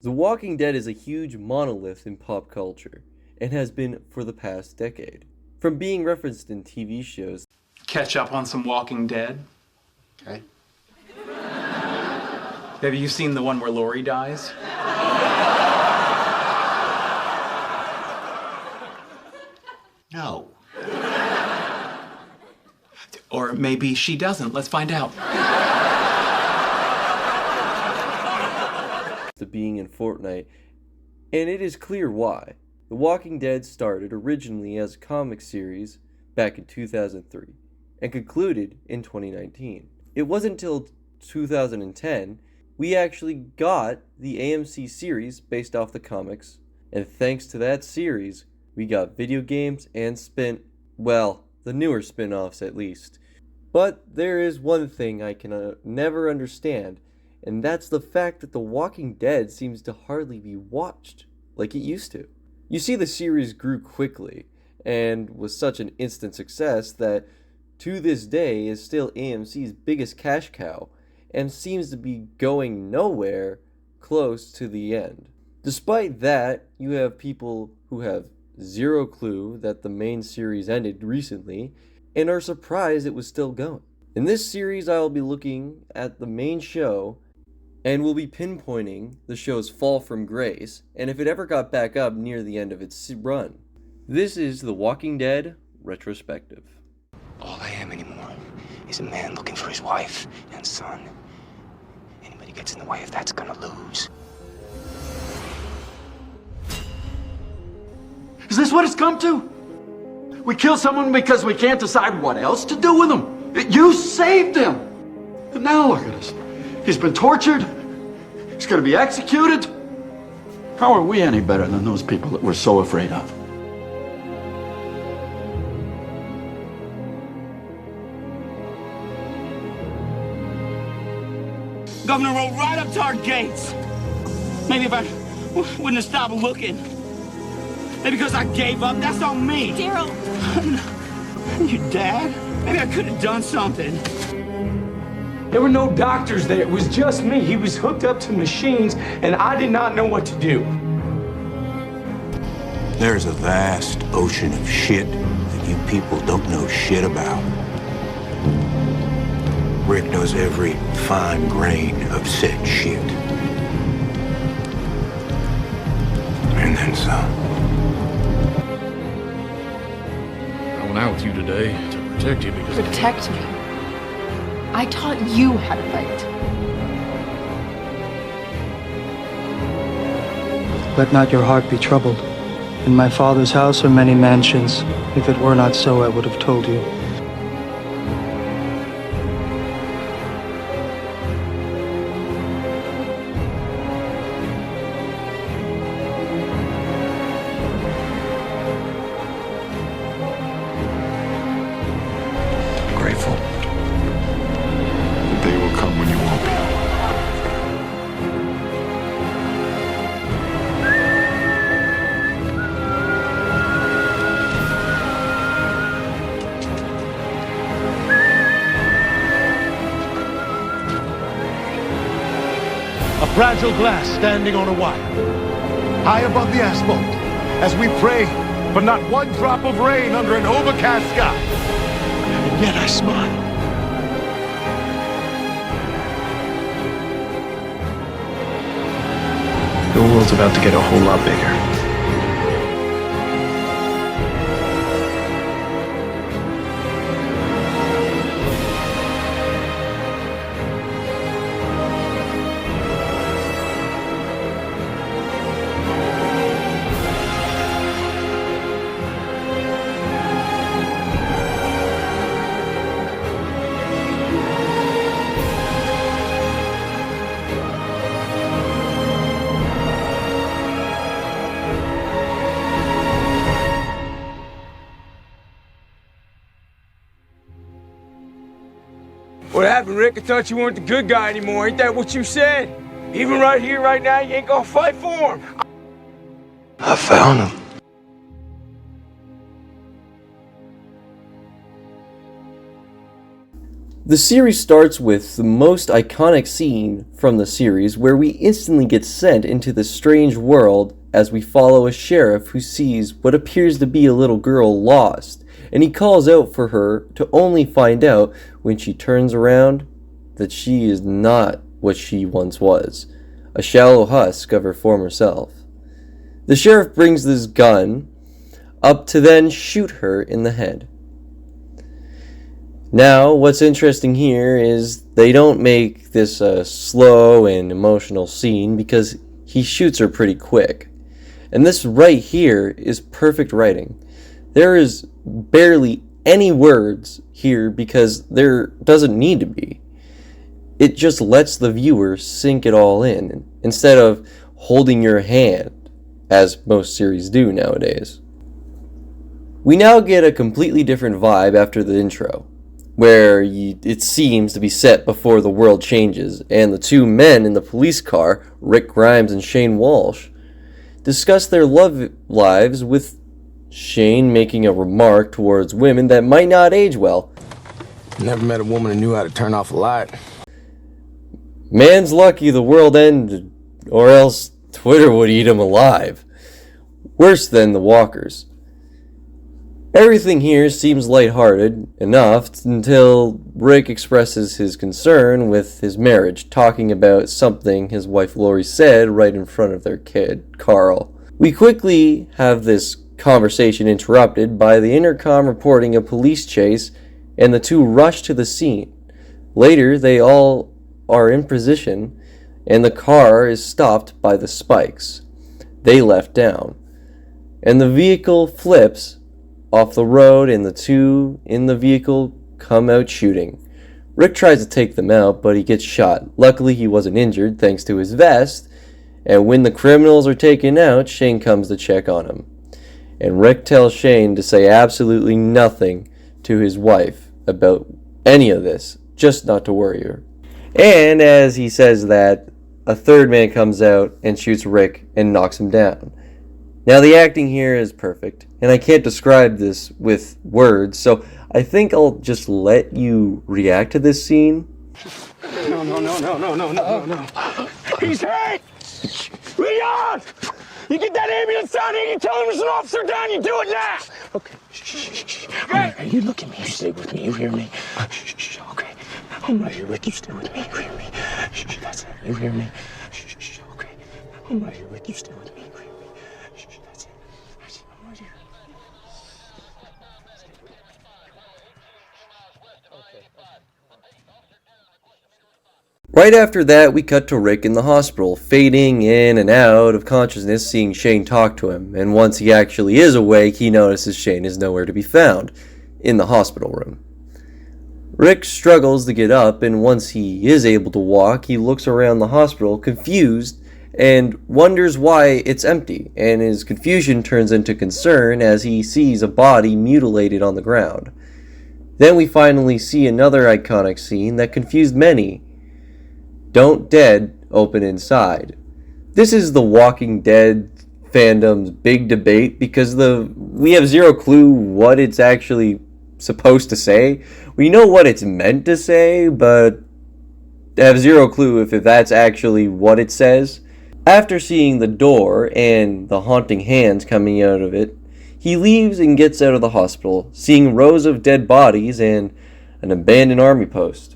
The Walking Dead is a huge monolith in pop culture, and has been for the past decade. From being referenced in TV shows, Catch up on some Walking Dead. Okay. Have you seen the one where Lori dies? No. Or maybe she doesn't. Let's find out. to being in Fortnite, and it is clear why. The Walking Dead started originally as a comic series back in 2003 and concluded in 2019. It wasn't until 2010 we actually got the AMC series based off the comics, and thanks to that series, we got video games and the newer spin-offs at least. But there is one thing I can never understand, and that's the fact that The Walking Dead seems to hardly be watched like it used to. You see, the series grew quickly and was such an instant success that to this day is still AMC's biggest cash cow and seems to be going nowhere close to the end. Despite that, you have people who have zero clue that the main series ended recently and are surprised it was still going. In this series, I will be looking at the main show and will be pinpointing the show's fall from grace and if it ever got back up near the end of its run. This is The Walking Dead Retrospective. All I am anymore is a man looking for his wife and son. Anybody gets in the way of that's gonna lose. Is this what it's come to? We kill someone because we can't decide what else to do with him. You saved him. And now look at us. He's been tortured. He's gonna be executed. How are we any better than those people that we're so afraid of? Governor rode right up to our gates. Maybe if I wouldn't have stopped looking. Maybe because I gave up. That's on me. Daryl. You dad? Maybe I could have done something. There were no doctors there. It was just me. He was hooked up to machines, and I did not know what to do. There's a vast ocean of shit that you people don't know shit about. Rick knows every fine grain of said shit. And then some. I went out with you today to protect you because... Protect me? I taught you how to fight. Let not your heart be troubled. In my Father's house are many mansions. If it were not so, I would have told you. Grateful. The day will come when you won't be. A fragile glass standing on a wire, high above the asphalt, as we pray for not one drop of rain under an overcast sky. And yet I smile. The world's about to get a whole lot bigger. What happened, Rick? I thought you weren't the good guy anymore. Ain't that what you said? Even right here, right now, you ain't gonna fight for him. I found him. The series starts with the most iconic scene from the series, where we instantly get sent into this strange world as we follow a sheriff who sees what appears to be a little girl lost, and he calls out for her to only find out when she turns around that she is not what she once was, a shallow husk of her former self. The sheriff brings this gun up to then shoot her in the head. Now, what's interesting here is they don't make this a slow and emotional scene because he shoots her pretty quick. And this right here is perfect writing. There is barely any words here because there doesn't need to be. It just lets the viewer sink it all in instead of holding your hand, as most series do nowadays. We now get a completely different vibe after the intro, where it seems to be set before the world changes, and the two men in the police car, Rick Grimes and Shane Walsh, discuss their love lives, with Shane making a remark towards women that might not age well. Never met a woman who knew how to turn off a light. Man's lucky the world ended, or else Twitter would eat him alive. Worse than the walkers. Everything here seems lighthearted enough until Rick expresses his concern with his marriage, talking about something his wife Lori said right in front of their kid, Carl. We quickly have this conversation interrupted by the intercom reporting a police chase, and the two rush to the scene. Later, they all are in position, and the car is stopped by the spikes they left down, and the vehicle flips off the road, and the two in the vehicle come out shooting. Rick tries to take them out, but he gets shot. Luckily, he wasn't injured thanks to his vest, and when the criminals are taken out, Shane comes to check on him. And Rick tells Shane to say absolutely nothing to his wife about any of this, just not to worry her. And as he says that, a third man comes out and shoots Rick and knocks him down. Now, the acting here is perfect, and I can't describe this with words, so I think I'll just let you react to this scene. No. He's hurt! Leon! You get that ambulance down here, you tell him there's an officer down, you do it now! Okay, shh. Hey, you look at me, you stay with me, you hear me? Shh, okay. I'm right here, Rick, you stay with me, you hear me? Shh, that's it, you hear me? Shh, okay. I'm right here, Rick, you stay with me, you hear me? Shh, that's it. I'm right here. Right after that, we cut to Rick in the hospital, fading in and out of consciousness, seeing Shane talk to him, and once he actually is awake, he notices Shane is nowhere to be found in the hospital room. Rick struggles to get up, and once he is able to walk, he looks around the hospital confused and wonders why it's empty, and his confusion turns into concern as he sees a body mutilated on the ground. Then we finally see another iconic scene that confused many. Don't Dead open inside. This is the Walking Dead fandom's big debate because we have zero clue what it's actually supposed to say. We know what it's meant to say, but have zero clue if that's actually what it says. After seeing the door and the haunting hands coming out of it, he leaves and gets out of the hospital, seeing rows of dead bodies and an abandoned army post.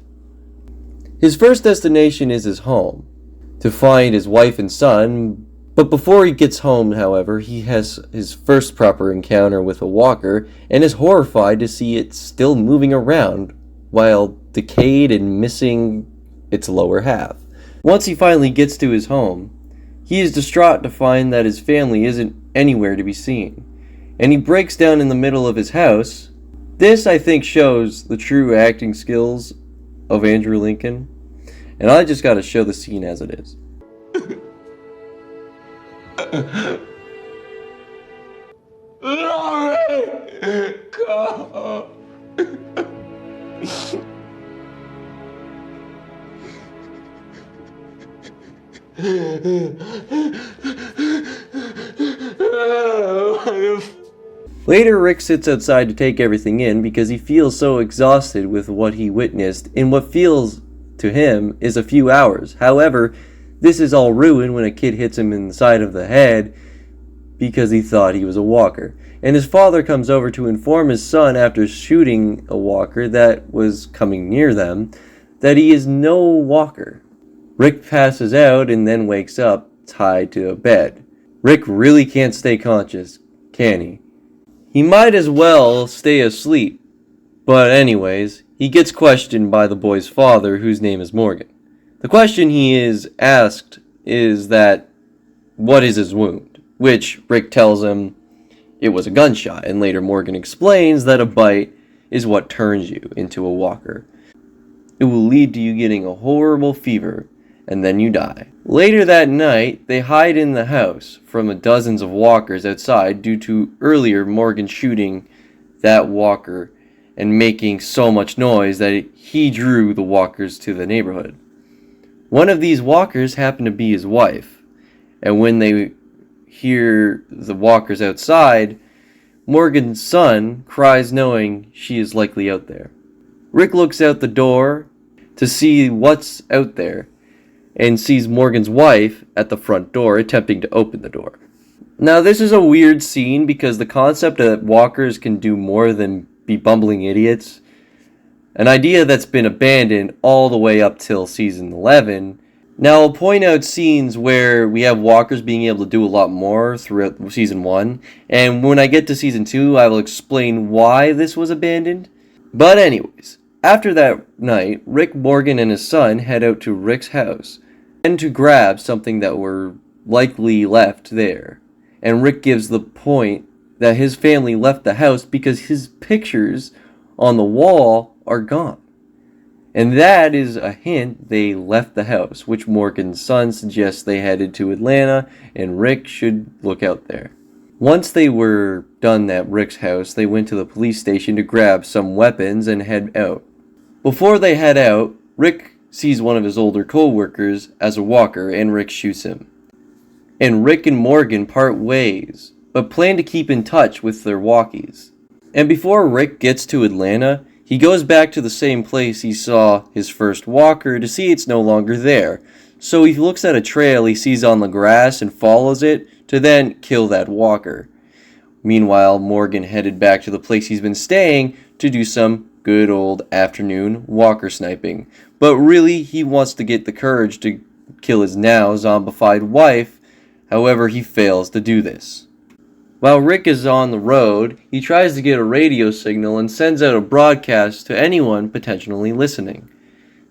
His first destination is his home, to find his wife and son, but before he gets home, however, he has his first proper encounter with a walker and is horrified to see it still moving around while decayed and missing its lower half. Once he finally gets to his home, he is distraught to find that his family isn't anywhere to be seen, and he breaks down in the middle of his house. This, I think, shows the true acting skills of Andrew Lincoln, and I just gotta show the scene as it is. Laurie! Go! Later, Rick sits outside to take everything in because he feels so exhausted with what he witnessed in what feels to him is a few hours. However, this is all ruined when a kid hits him in the side of the head because he thought he was a walker. And his father comes over to inform his son after shooting a walker that was coming near them that he is no walker. Rick passes out and then wakes up tied to a bed. Rick really can't stay conscious, can he? He might as well stay asleep. But anyways, he gets questioned by the boy's father, whose name is Morgan. The question he is asked is that, what is his wound? Which Rick tells him it was a gunshot, and later Morgan explains that a bite is what turns you into a walker. It will lead to you getting a horrible fever, and then you die. Later that night, they hide in the house from the dozens of walkers outside due to earlier Morgan shooting that walker and making so much noise that he drew the walkers to the neighborhood. One of these walkers happened to be his wife, and when they hear the walkers outside, Morgan's son cries knowing she is likely out there. Rick looks out the door to see what's out there and sees Morgan's wife at the front door attempting to open the door. Now this is a weird scene because the concept that walkers can do more than be bumbling idiots, an idea that's been abandoned all the way up till season 11. Now I'll point out scenes where we have walkers being able to do a lot more throughout season 1, and when I get to season 2 I will explain why this was abandoned. But anyways, after that night, Rick, Morgan, and his son head out to Rick's house and to grab something that were likely left there. And Rick gives the point that his family left the house because his pictures on the wall are gone. And that is a hint they left the house, which Morgan's son suggests they headed to Atlanta and Rick should look out there. Once they were done at Rick's house, they went to the police station to grab some weapons and head out. Before they head out, Rick sees one of his older co-workers as a walker and Rick shoots him. And Rick and Morgan part ways, but plan to keep in touch with their walkies. And before Rick gets to Atlanta, he goes back to the same place he saw his first walker to see it's no longer there. So he looks at a trail he sees on the grass and follows it to then kill that walker. Meanwhile, Morgan headed back to the place he's been staying to do some good old afternoon walker sniping. But really, he wants to get the courage to kill his now zombified wife. However, he fails to do this. While Rick is on the road, he tries to get a radio signal and sends out a broadcast to anyone potentially listening.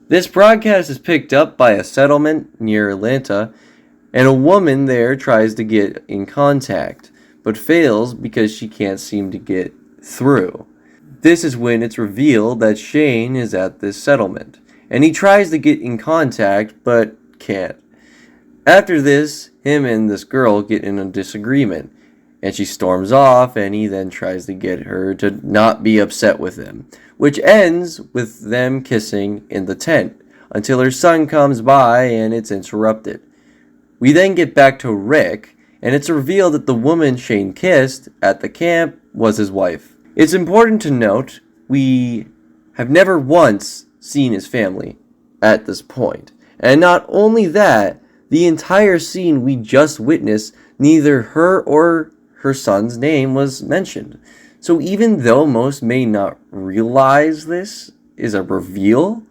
This broadcast is picked up by a settlement near Atlanta, and a woman there tries to get in contact, but fails because she can't seem to get through. This is when it's revealed that Shane is at this settlement, and he tries to get in contact, but can't. After this, him and this girl get in a disagreement, and she storms off, and he then tries to get her to not be upset with him, which ends with them kissing in the tent, until her son comes by and it's interrupted. We then get back to Rick, and it's revealed that the woman Shane kissed at the camp was his wife. It's important to note, we have never once seen his family at this point. And not only that, the entire scene we just witnessed, neither her or her son's name was mentioned. So even though most may not realize this is a reveal,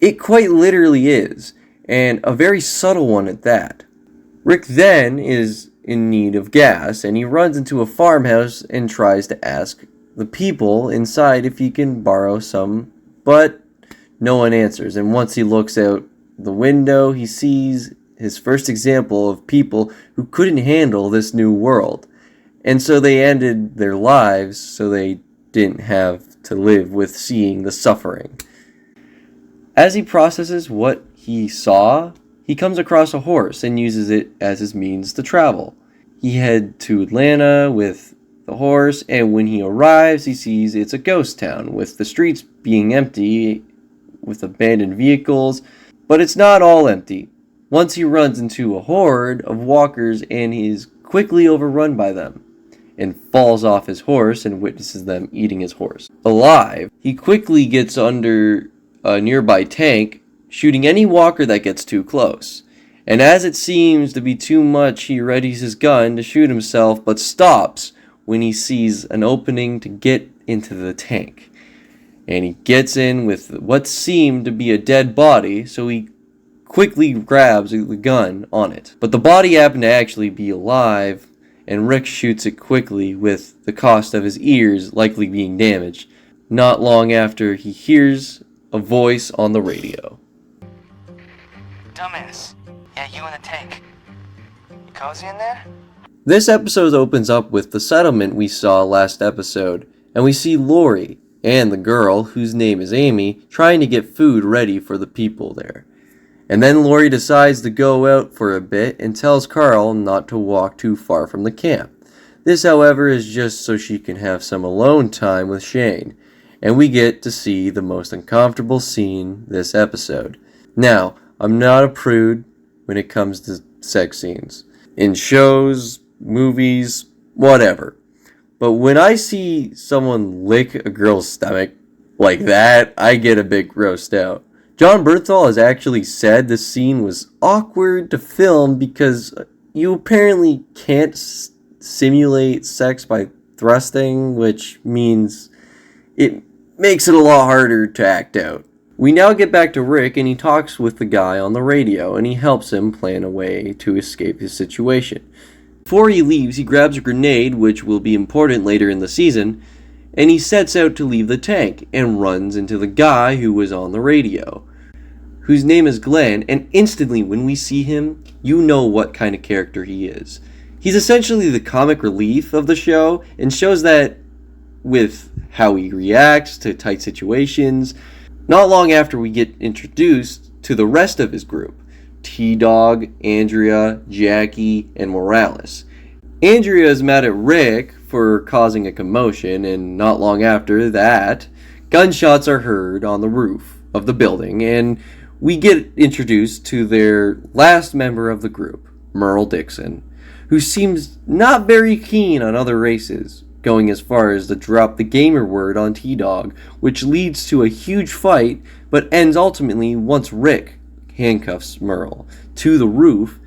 it quite literally is, and a very subtle one at that. Rick then is in need of gas, and he runs into a farmhouse and tries to ask the people inside if he can borrow some, but no one answers. And once he looks out the window, he sees his first example of people who couldn't handle this new world. And so they ended their lives so they didn't have to live with seeing the suffering. As he processes what he saw, he comes across a horse and uses it as his means to travel. He heads to Atlanta with the horse, and when he arrives, he sees it's a ghost town with the streets being empty with abandoned vehicles, but it's not all empty. Once he runs into a horde of walkers and he is quickly overrun by them. and falls off his horse and witnesses them eating his horse. Alive, he quickly gets under a nearby tank, shooting any walker that gets too close. And as it seems to be too much, he readies his gun to shoot himself, but stops when he sees an opening to get into the tank. And he gets in with what seemed to be a dead body, so he quickly grabs the gun on it. But the body happened to actually be alive, and Rick shoots it quickly with the cost of his ears likely being damaged, not long after he hears a voice on the radio. Dumbass. Yeah, you in the tank. You cozy in there? This episode opens up with the settlement we saw last episode, and we see Lori and the girl, whose name is Amy, trying to get food ready for the people there. And then Lori decides to go out for a bit and tells Carl not to walk too far from the camp. This, however, is just so she can have some alone time with Shane, and we get to see the most uncomfortable scene this episode. Now, I'm not a prude when it comes to sex scenes. In shows, movies, whatever. But when I see someone lick a girl's stomach like that, I get a bit grossed out. John Bernthal has actually said this scene was awkward to film because you apparently can't simulate sex by thrusting, which means it makes it a lot harder to act out. We now get back to Rick, and he talks with the guy on the radio, and he helps him plan a way to escape his situation. Before he leaves, he grabs a grenade, which will be important later in the season, and he sets out to leave the tank, and runs into the guy who was on the radio, whose name is Glenn, and instantly when we see him, you know what kind of character he is. He's essentially the comic relief of the show, and shows that with how he reacts to tight situations. Not long after we get introduced to the rest of his group, T-Dog, Andrea, Jackie, and Morales. Andrea is mad at Rick for causing a commotion, and not long after that, gunshots are heard on the roof of the building, and we get introduced to their last member of the group, Merle Dixon, who seems not very keen on other races, going as far as to drop the gamer word on T-Dog, which leads to a huge fight, but ends ultimately once Rick handcuffs Merle to the roof,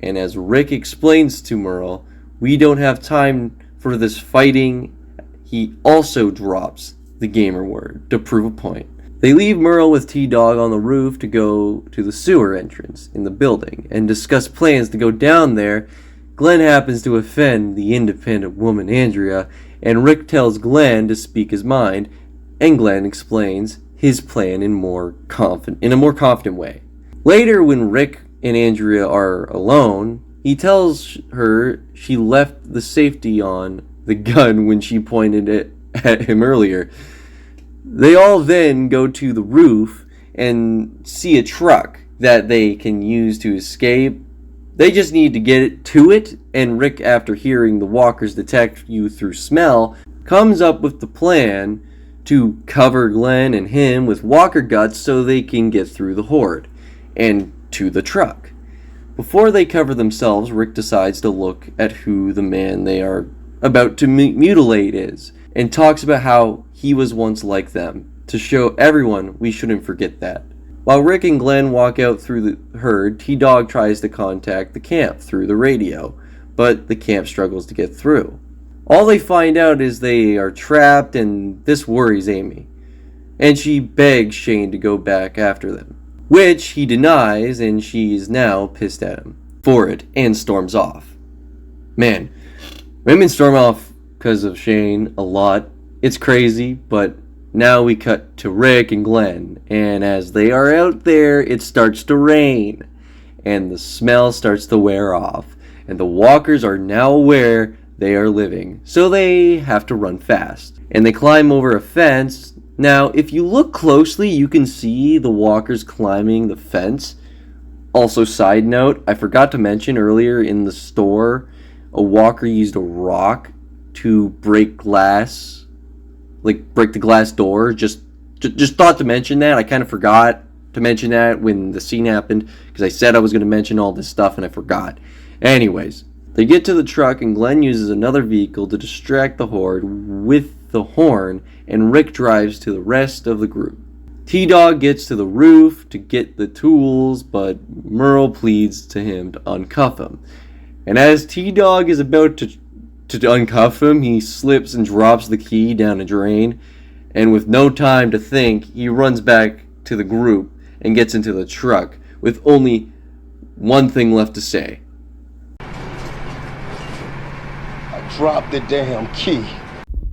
and as Rick explains to Merle, we don't have time for this fighting, he also drops the gamer word to prove a point. They leave Merle with T-Dog on the roof to go to the sewer entrance in the building and discuss plans to go down there. Glenn happens to offend the independent woman Andrea, and Rick tells Glenn to speak his mind, and Glenn explains his plan in a more confident way. Later, when Rick and Andrea are alone, he tells her she left the safety on the gun when she pointed it at him earlier. They all then go to the roof and see a truck that they can use to escape. They just need to get to it, and Rick, after hearing the walkers detect you through smell, comes up with the plan to cover Glenn and him with walker guts so they can get through the horde and to the truck. Before they cover themselves, Rick decides to look at who the man they are about to mutilate is, and talks about how he was once like them, to show everyone we shouldn't forget that. While Rick and Glenn walk out through the herd, T-Dog tries to contact the camp through the radio, but the camp struggles to get through. All they find out is they are trapped, and this worries Amy, and she begs Shane to go back after them, which he denies, and she is now pissed at him for it and storms off. Man, women storm off because of Shane a lot. It's crazy, but now we cut to Rick and Glenn, and as they are out there, it starts to rain, and the smell starts to wear off, and the walkers are now aware they are living, so they have to run fast, and they climb over a fence. Now, if you look closely, you can see the walkers climbing the fence. Also, side note, I forgot to mention earlier in the store, a walker used a rock to break glass, like break the glass door. Just thought to mention that. I kind of forgot to mention that when the scene happened, because I said I was going to mention all this stuff and I forgot. Anyways, They get to the truck and Glenn uses another vehicle to distract the horde with the horn, and Rick drives to the rest of the group. T-Dog gets to the roof to get the tools, but Merle pleads to him to uncuff him. And as T-Dog is about to uncuff him, he slips and drops the key down a drain, and with no time to think, he runs back to the group and gets into the truck with only one thing left to say. Drop the damn key.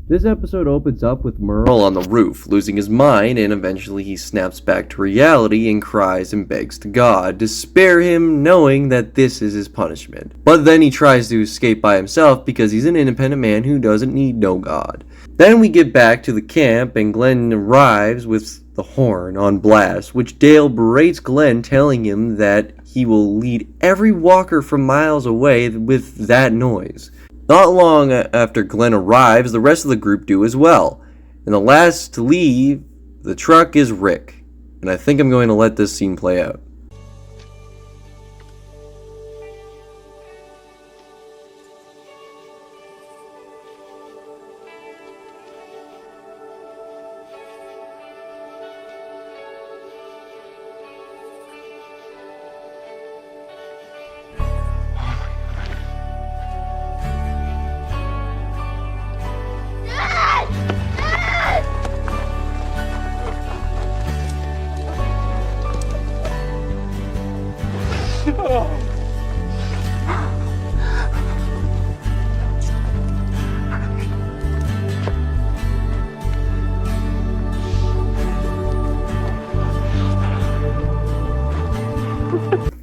This episode opens up with Merle on the roof, losing his mind, and eventually he snaps back to reality and cries and begs to God to spare him, knowing that this is his punishment. But then he tries to escape by himself because he's an independent man who doesn't need no God. Then we get back to the camp and Glenn arrives with the horn on blast, which Dale berates Glenn, telling him that he will lead every walker from miles away with that noise. Not long after Glenn arrives, the rest of the group do as well. And the last to leave the truck is Rick. And I think I'm going to let this scene play out.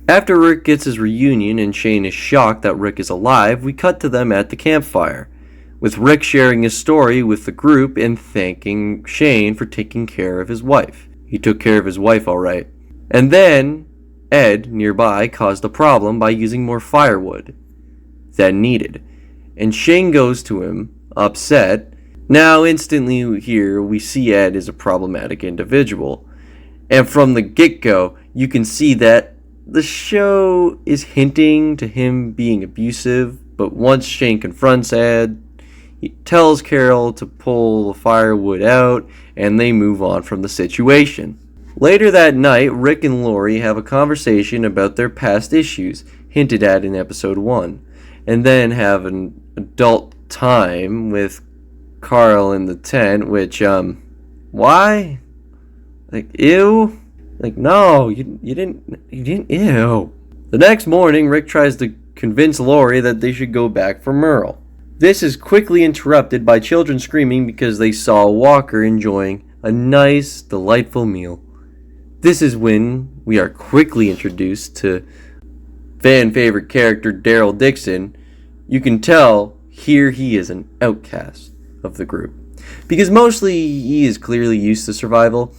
After Rick gets his reunion and Shane is shocked that Rick is alive, we cut to them at the campfire, with Rick sharing his story with the group and thanking Shane for taking care of his wife. He took care of his wife all right. And then Ed, nearby, caused a problem by using more firewood than needed, and Shane goes to him, upset. Now instantly here we see Ed is a problematic individual, and from the get-go you can see that the show is hinting to him being abusive, but once Shane confronts Ed, he tells Carol to pull the firewood out, and they move on from the situation. Later that night, Rick and Lori have a conversation about their past issues, hinted at in episode 1, and then have an adult time with Carl in the tent, which, why? Like, ew? Like, no, you didn't, ew. The next morning, Rick tries to convince Lori that they should go back for Merle. This is quickly interrupted by children screaming because they saw Walker enjoying a nice, delightful meal. This is when we are quickly introduced to fan favorite character Daryl Dixon. You can tell here he is an outcast of the group, because mostly he is clearly used to survival.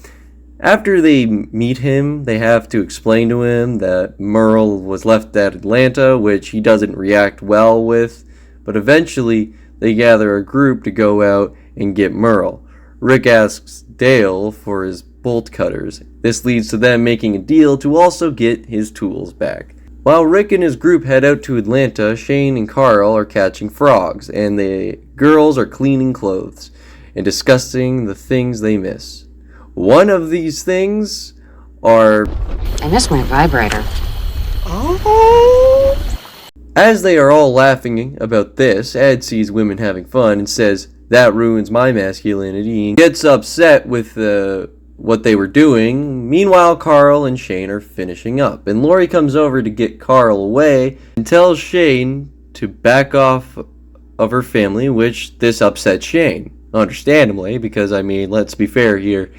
After they meet him, they have to explain to him that Merle was left at Atlanta, which he doesn't react well with, but eventually they gather a group to go out and get Merle. Rick asks Dale for his bolt cutters. This leads to them making a deal to also get his tools back. While Rick and his group head out to Atlanta, Shane and Carl are catching frogs, and the girls are cleaning clothes and discussing the things they miss. One of these things are... I miss my vibrator. Oh. As they are all laughing about this, Ed sees women having fun and says, "That ruins my masculinity," and gets upset with what they were doing. Meanwhile, Carl and Shane are finishing up, and Lori comes over to get Carl away and tells Shane to back off of her family, which this upsets Shane, understandably, because, I mean, let's be fair here.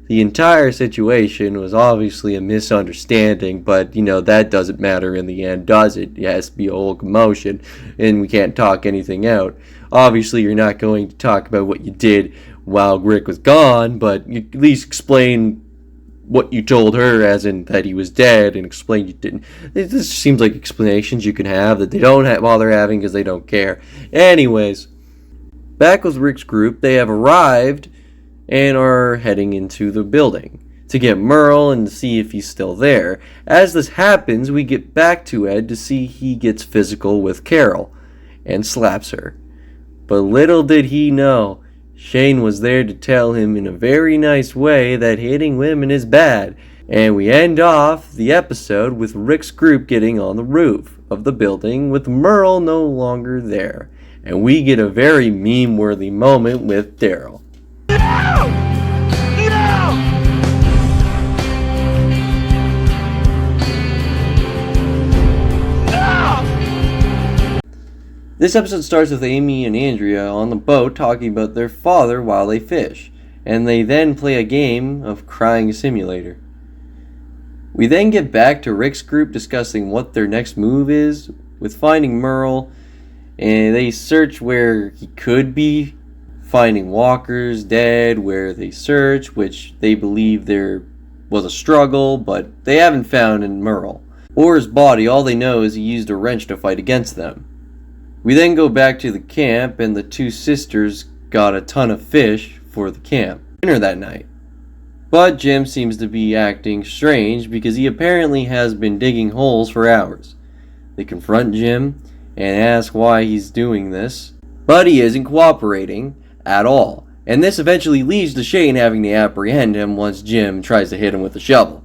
The entire situation was obviously a misunderstanding, but, you know, that doesn't matter in the end, does it? It has to be a whole commotion, and we can't talk anything out. Obviously, you're not going to talk about what you did while Rick was gone, but you at least explain what you told her, as in that he was dead, and explain you didn't. This seems like explanations you can have that they don't bother having because they don't care. Anyways, back with Rick's group, they have arrived and are heading into the building. to get Merle and to see if he's still there. As this happens, we get back to Ed to see he gets physical with Carol and slaps her. But little did he know, Shane was there to tell him in a very nice way that hitting women is bad. And we end off the episode with Rick's group getting on the roof of the building with Merle no longer there. And we get a very meme-worthy moment with Daryl. This episode starts with Amy and Andrea on the boat talking about their father while they fish, and they then play a game of Crying Simulator. We then get back to Rick's group discussing what their next move is with finding Merle, and they search where he could be, finding walkers dead where they search, which they believe there was a struggle, but they haven't found in Merle. Or his body, all they know is he used a wrench to fight against them. We then go back to the camp, and the two sisters got a ton of fish for the camp dinner that night. But Jim seems to be acting strange because he apparently has been digging holes for hours. They confront Jim and ask why he's doing this, but he isn't cooperating at all. And this eventually leads to Shane having to apprehend him once Jim tries to hit him with a shovel.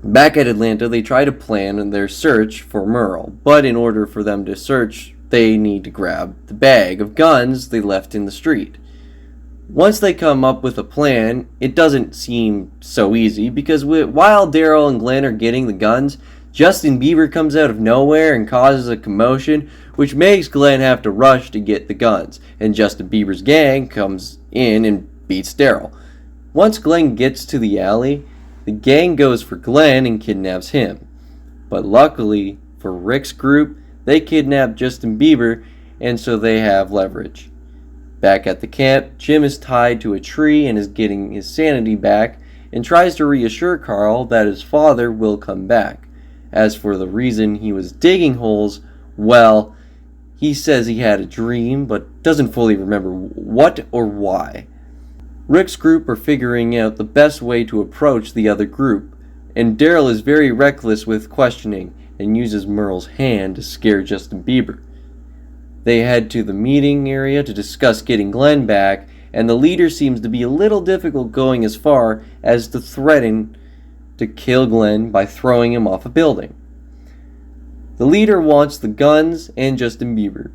Back at Atlanta, they try to plan their search for Merle, but in order for them to search, they need to grab the bag of guns they left in the street. Once they come up with a plan, it doesn't seem so easy, because while Daryl and Glenn are getting the guns, Justin Bieber comes out of nowhere and causes a commotion, which makes Glenn have to rush to get the guns, and Justin Bieber's gang comes in and beats Daryl. Once Glenn gets to the alley, the gang goes for Glenn and kidnaps him. But luckily for Rick's group, they kidnap Justin Bieber, and so they have leverage. Back at the camp, Jim is tied to a tree and is getting his sanity back and tries to reassure Carl that his father will come back. As for the reason he was digging holes, well, he says he had a dream but doesn't fully remember what or why. Rick's group are figuring out the best way to approach the other group, and Daryl is very reckless with questioning and uses Merle's hand to scare Justin Bieber. They head to the meeting area to discuss getting Glenn back, and the leader seems to be a little difficult, going as far as to threaten to kill Glenn by throwing him off a building. The leader wants the guns and Justin Bieber,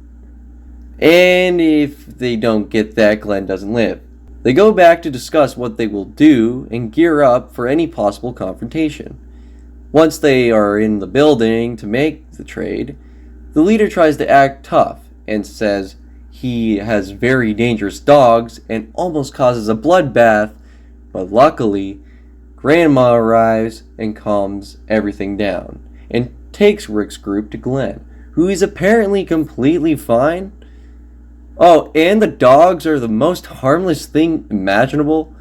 and if they don't get that, Glenn doesn't live. They go back to discuss what they will do and gear up for any possible confrontation. Once they are in the building to make the trade, the leader tries to act tough and says he has very dangerous dogs and almost causes a bloodbath, but luckily, Grandma arrives and calms everything down and takes Rick's group to Glenn, who is apparently completely fine. Oh, and the dogs are the most harmless thing imaginable.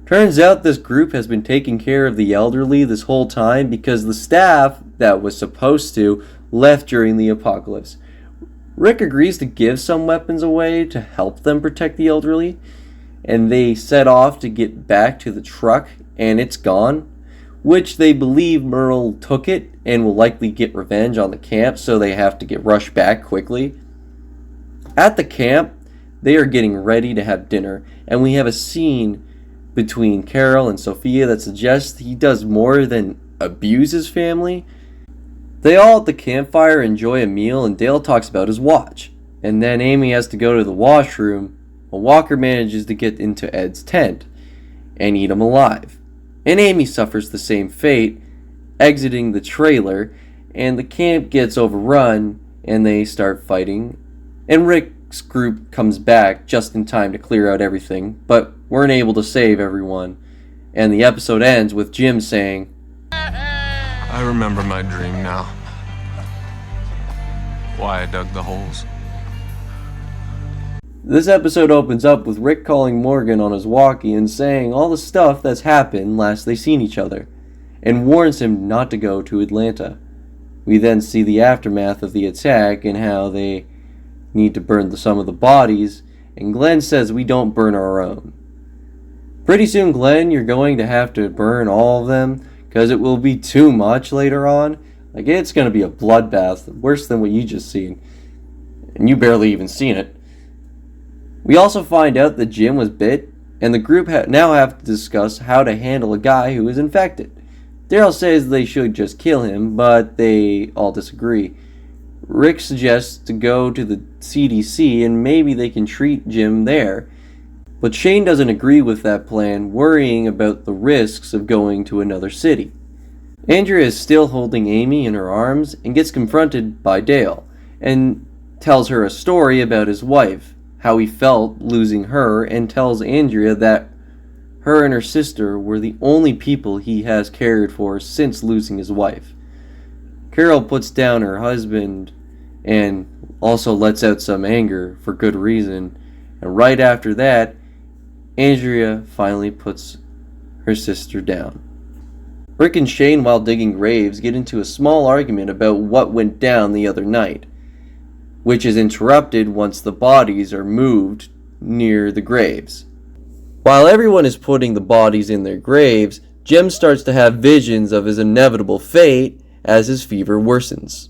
Turns out this group has been taking care of the elderly this whole time because the staff that was supposed to left during the apocalypse. Rick agrees to give some weapons away to help them protect the elderly, and they set off to get back to the truck, and it's gone, which they believe Merle took it and will likely get revenge on the camp, so they have to get rushed back quickly. At the camp, they are getting ready to have dinner, and we have a scene between Carol and Sophia that suggests he does more than abuse his family. They all at the campfire enjoy a meal, and Dale talks about his watch. And then Amy has to go to the washroom, while Walker manages to get into Ed's tent and eat him alive. And Amy suffers the same fate, exiting the trailer, and the camp gets overrun, and they start fighting. And Rick's group comes back just in time to clear out everything, but weren't able to save everyone. And the episode ends with Jim saying, I remember my dream now. Why I dug the holes. This episode opens up with Rick calling Morgan on his walkie and saying all the stuff that's happened last they seen each other, and warns him not to go to Atlanta. We then see the aftermath of the attack and how they need to burn some of the bodies, and Glenn says we don't burn our own. Pretty soon, Glenn, you're going to have to burn all of them, because it will be too much later on. Like, it's going to be a bloodbath, worse than what you just seen. And you barely even seen it. We also find out that Jim was bit, and the group now have to discuss how to handle a guy who is infected. Daryl says they should just kill him, but they all disagree. Rick suggests to go to the CDC and maybe they can treat Jim there. But Shane doesn't agree with that plan, worrying about the risks of going to another city. Andrea is still holding Amy in her arms and gets confronted by Dale and tells her a story about his wife, how he felt losing her, and tells Andrea that her and her sister were the only people he has cared for since losing his wife. Carol puts down her husband and also lets out some anger for good reason. And right after that, Andrea finally puts her sister down. Rick and Shane, while digging graves, get into a small argument about what went down the other night, which is interrupted once the bodies are moved near the graves. While everyone is putting the bodies in their graves, Jim starts to have visions of his inevitable fate as his fever worsens.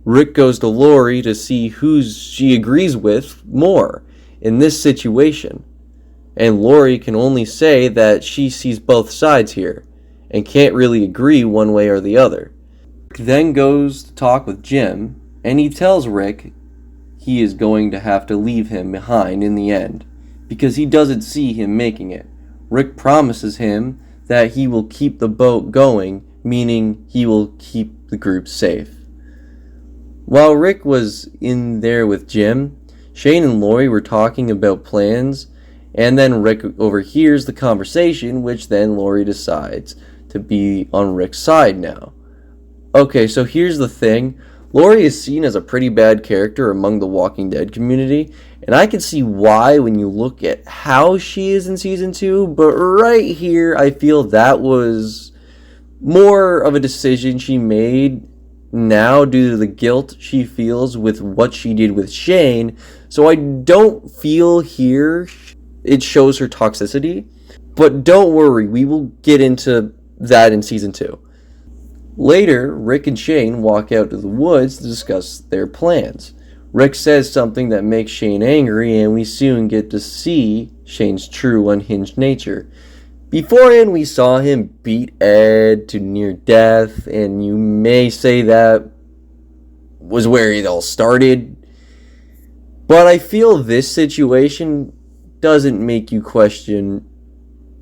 Rick goes to Lori to see who she agrees with more in this situation, and Lori can only say that she sees both sides here and can't really agree one way or the other. Rick then goes to talk with Jim, and he tells Rick he is going to have to leave him behind in the end, because he doesn't see him making it. Rick promises him that he will keep the boat going, meaning he will keep the group safe. While Rick was in there with Jim, Shane and Lori were talking about plans, and then Rick overhears the conversation, which then Lori decides to be on Rick's side now. Okay, so here's the thing. Lori is seen as a pretty bad character among the Walking Dead community, and I can see why when you look at how she is in Season 2, but right here I feel that was more of a decision she made now due to the guilt she feels with what she did with Shane, so I don't feel here it shows her toxicity, but don't worry, we will get into that in Season 2. Later, Rick and Shane walk out to the woods to discuss their plans. Rick says something that makes Shane angry, and we soon get to see Shane's true unhinged nature. Beforehand, we saw him beat Ed to near death, and you may say that was where it all started. But I feel this situation doesn't make you question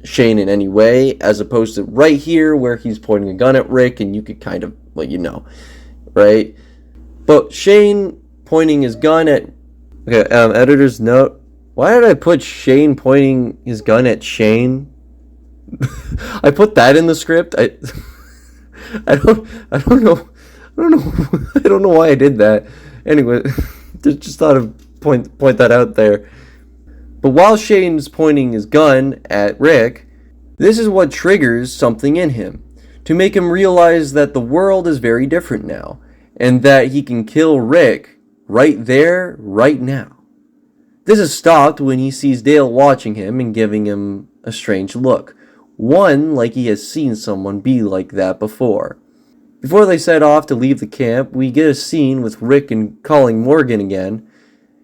Shane in any way, as opposed to right here where he's pointing a gun at Rick, and you could kind of, well, you know, right? But Shane pointing his gun at... Okay, editor's note. Why did I put Shane pointing his gun at Shane? I put that in the script. I don't know I don't know why I did that. Anyway, just thought I'd point that out there. But while Shane's pointing his gun at Rick, this is what triggers something in him to make him realize that the world is very different now and that he can kill Rick right there, right now. This is stopped when he sees Dale watching him and giving him a strange look. One like he has seen someone be like that before. Before they set off to leave the camp, we get a scene with Rick and calling Morgan again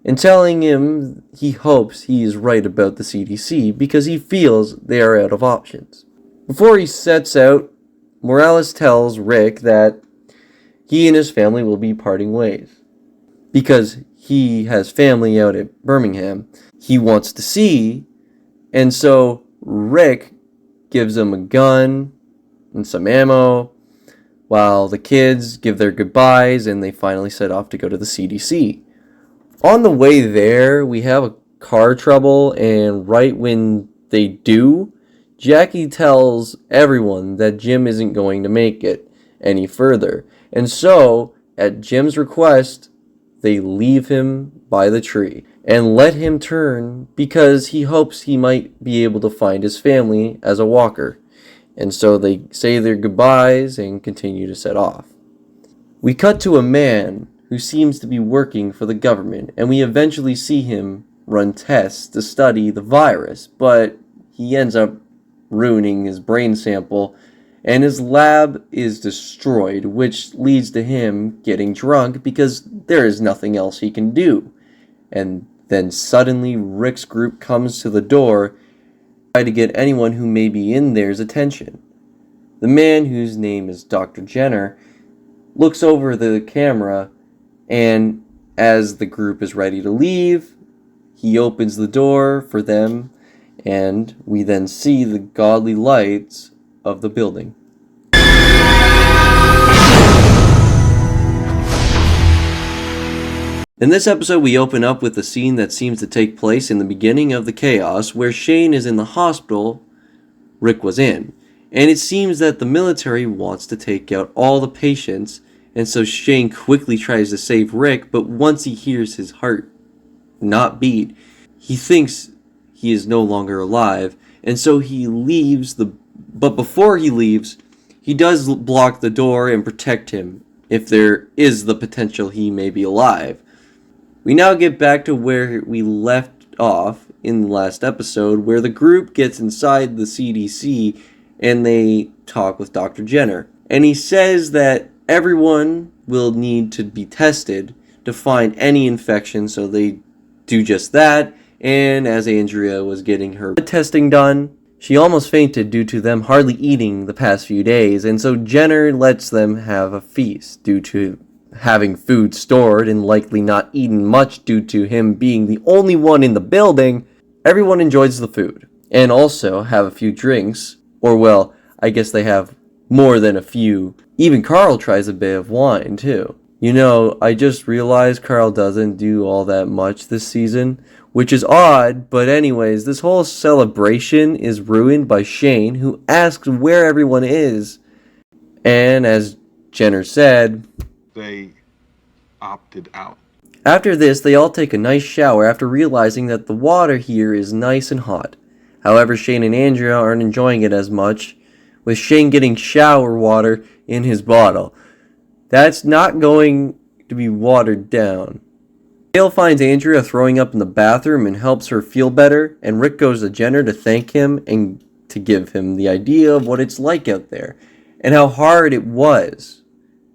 and telling him he hopes he is right about the CDC because he feels they are out of options. Before he sets out, Morales tells Rick that he and his family will be parting ways because he has family out at Birmingham he wants to see, and so Rick gives him a gun and some ammo while the kids give their goodbyes and they finally set off to go to the CDC. On the way there, we have a car trouble, and right when they do, Jackie tells everyone that Jim isn't going to make it any further. And so, at Jim's request, they leave him by the tree and let him turn because he hopes he might be able to find his family as a walker. And so they say their goodbyes and continue to set off. We cut to a man who seems to be working for the government, and we eventually see him run tests to study the virus, but he ends up ruining his brain sample, and his lab is destroyed, which leads to him getting drunk because there is nothing else he can do. And then suddenly Rick's group comes to the door, try to get anyone who may be in there's attention. The man, whose name is Dr. Jenner, looks over the camera, and as the group is ready to leave, he opens the door for them, and we then see the godly lights of the building. In this episode, we open up with a scene that seems to take place in the beginning of the chaos, where Shane is in the hospital Rick was in. And it seems that the military wants to take out all the patients, and so Shane quickly tries to save Rick, but once he hears his heart not beat, he thinks he is no longer alive, and so he leaves but before he leaves, he does block the door and protect him if there is the potential he may be alive. We now get back to where we left off in the last episode, where the group gets inside the CDC and they talk with Dr. Jenner. And he says that everyone will need to be tested to find any infection, so they do just that. And as Andrea was getting her testing done, she almost fainted due to them hardly eating the past few days, and so Jenner lets them have a feast due to having food stored and likely not eaten much due to him being the only one in the building. Everyone enjoys the food and also have a few drinks, or well, I guess they have more than a few. Even Carl tries a bit of wine too. You know, I just realized Carl doesn't do all that much this season, which is odd, but anyways, this whole celebration is ruined by Shane, who asks where everyone is. And as Jenner said, they opted out. After this, they all take a nice shower after realizing that the water here is nice and hot. However, Shane and Andrea aren't enjoying it as much, with Shane getting shower water in his bottle. That's not going to be watered down. Dale finds Andrea throwing up in the bathroom and helps her feel better, and Rick goes to Jenner to thank him and to give him the idea of what it's like out there, and how hard it was.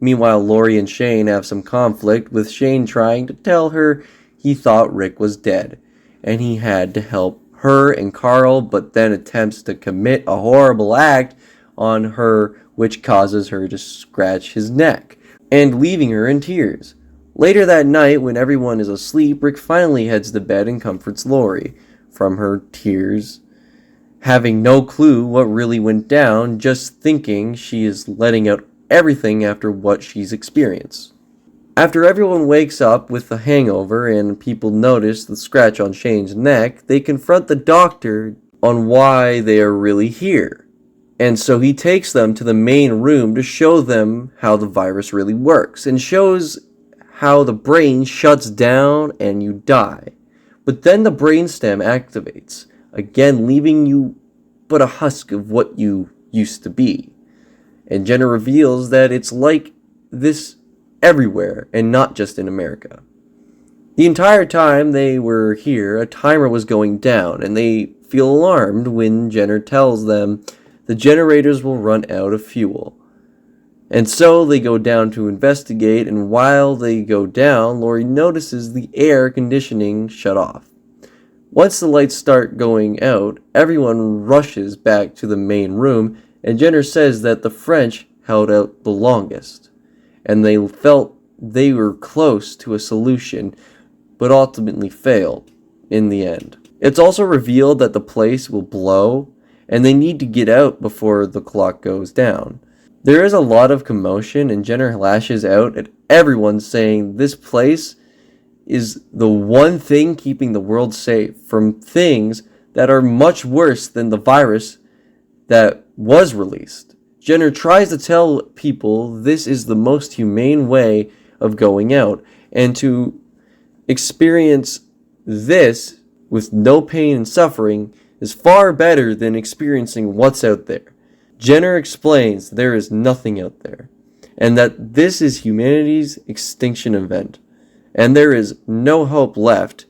Meanwhile, Lori and Shane have some conflict, with Shane trying to tell her he thought Rick was dead, and he had to help her and Carl, but then attempts to commit a horrible act on her, which causes her to scratch his neck, and leaving her in tears. Later that night, when everyone is asleep, Rick finally heads to bed and comforts Lori from her tears, having no clue what really went down, just thinking she is letting out everything after what she's experienced. After everyone wakes up with a hangover and people notice the scratch on Shane's neck, they confront the doctor on why they are really here. And so he takes them to the main room to show them how the virus really works, and shows how the brain shuts down and you die. But then the brainstem activates, again leaving you but a husk of what you used to be. And Jenner reveals that it's like this everywhere and not just in America. The entire time they were here, a timer was going down, and they feel alarmed when Jenner tells them the generators will run out of fuel. And so they go down to investigate, and while they go down, Lori notices the air conditioning shut off. Once the lights start going out, everyone rushes back to the main room, and Jenner says that the French held out the longest, and they felt they were close to a solution, but ultimately failed in the end. It's also revealed that the place will blow, and they need to get out before the clock goes down. There is a lot of commotion, and Jenner lashes out at everyone, saying this place is the one thing keeping the world safe from things that are much worse than the virus that was released. Jenner tries to tell people this is the most humane way of going out, and to experience this with no pain and suffering is far better than experiencing what's out there. Jenner explains there is nothing out there, and that this is humanity's extinction event, and there is no hope left,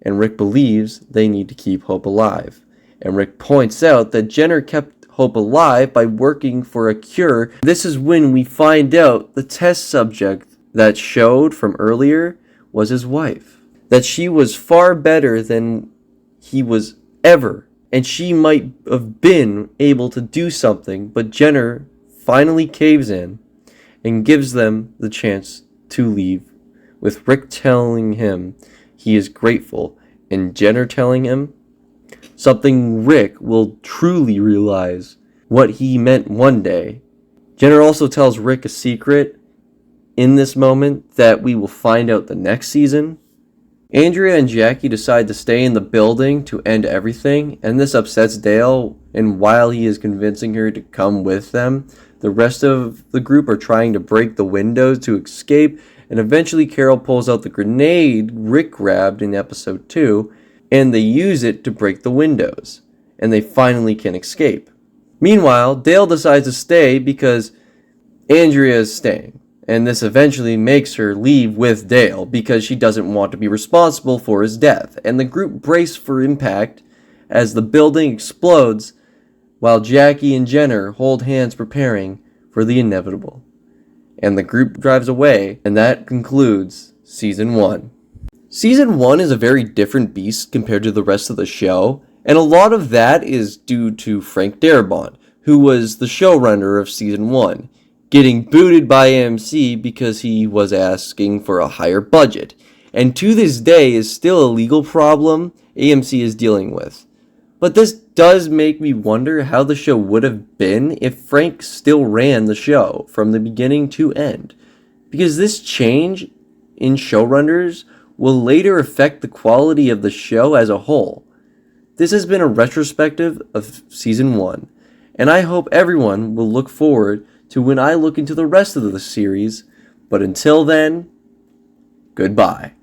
and Rick believes they need to keep hope alive. And Rick points out that Jenner kept hope alive by working for a cure. This is when we find out the test subject that showed from earlier was his wife. That she was far better than he was ever. And she might have been able to do something, but Jenner finally caves in and gives them the chance to leave, with Rick telling him he is grateful and Jenner telling him something Rick will truly realize what he meant one day. Jenner also tells Rick a secret in this moment that we will find out the next season. Andrea and Jackie decide to stay in the building to end everything, and this upsets Dale, and while he is convincing her to come with them, the rest of the group are trying to break the windows to escape, and eventually Carol pulls out the grenade Rick grabbed in episode 2, and they use it to break the windows, and they finally can escape. Meanwhile, Dale decides to stay because Andrea is staying. And this eventually makes her leave with Dale because she doesn't want to be responsible for his death. And the group brace for impact as the building explodes while Jackie and Jenner hold hands preparing for the inevitable. And the group drives away, and that concludes Season 1. Season 1 is a very different beast compared to the rest of the show, and a lot of that is due to Frank Darabont, who was the showrunner of Season 1. Getting booted by AMC because he was asking for a higher budget, and to this day is still a legal problem AMC is dealing with. But this does make me wonder how the show would have been if Frank still ran the show from the beginning to end, because this change in showrunners will later affect the quality of the show as a whole. This has been a retrospective of Season 1, and I hope everyone will look forward to when I look into the rest of the series, but until then, goodbye.